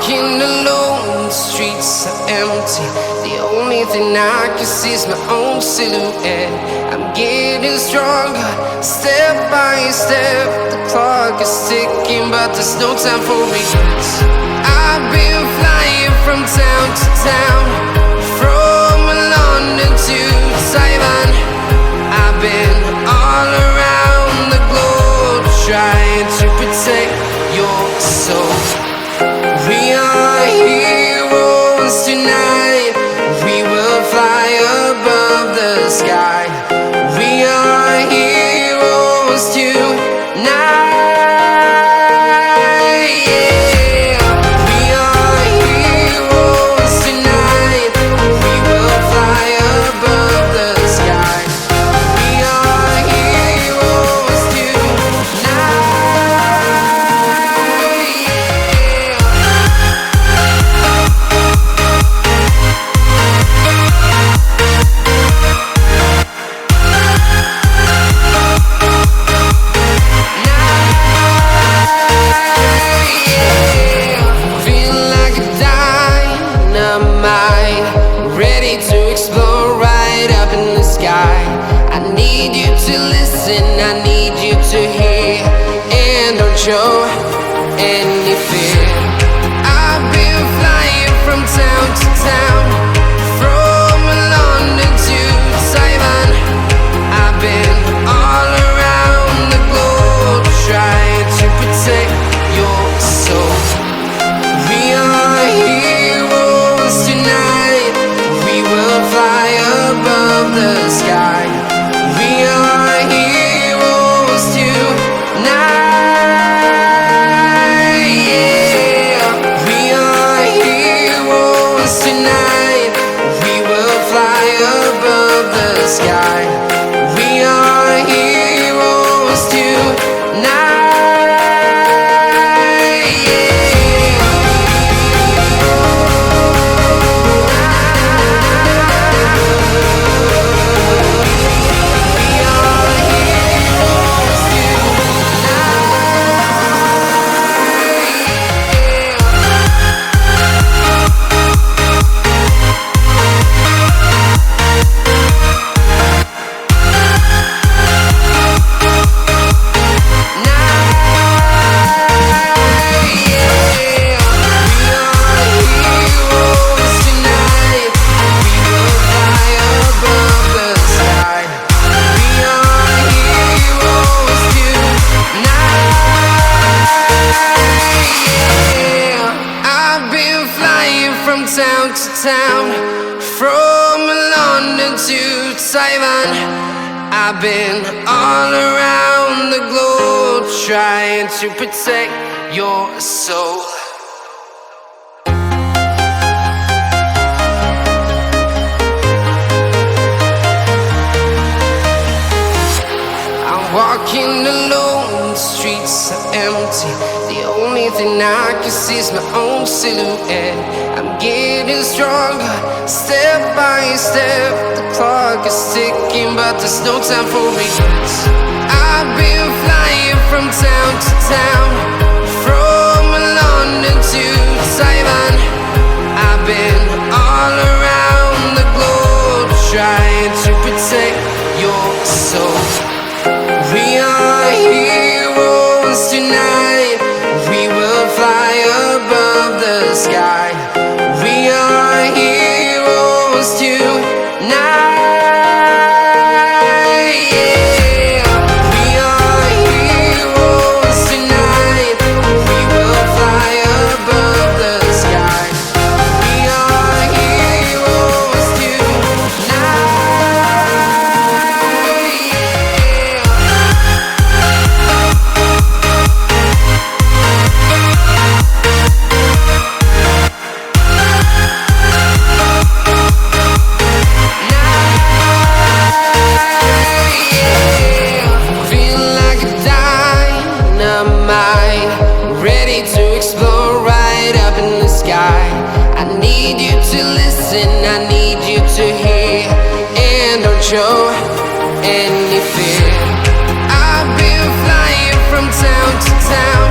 walking alone, the streets are empty. The only thing I can see is my own silhouette. I'm getting stronger, step by step. The clock is ticking, but there's no time for regrets. I've been flying from town to town, from London to Taiwan. I've been all around the globe, trying to protect your soul. We are heroes tonight. We will fly above the sky. We are heroes tonight. Yeah. We are heroes tonight. We will fly above the sky. We are heroes tonight. I need you to hear and don't show any fear. I've been flying from town to town, from London to Taiwan. I've been all around the globe, trying to protect your soul. We are heroes tonight. We will fly above the sky. We are heroes tonight. Yeah. We are heroes tonight. We will fly above the sky. We are heroes tonight. From town to town, from London to Taiwan. I've been all around the globe, trying to protect your soul. I'm walking alone, the streets are empty. The only thing I can see is my own silhouette. I'm getting stronger, step by step. The clock is ticking, but there's no time for regrets. I've been flying from town to town, from London to Taiwan. I've been all around the globe, trying to protect your soul. We are heroes tonight. We will fly above the sky. We are heroes tonight. Yeah. We are heroes tonight. We will fly above the sky. We are heroes tonight. Ready to explode right up in the sky. I need you to listen, I need you to hear and don't show any fear. I've been flying from town to town,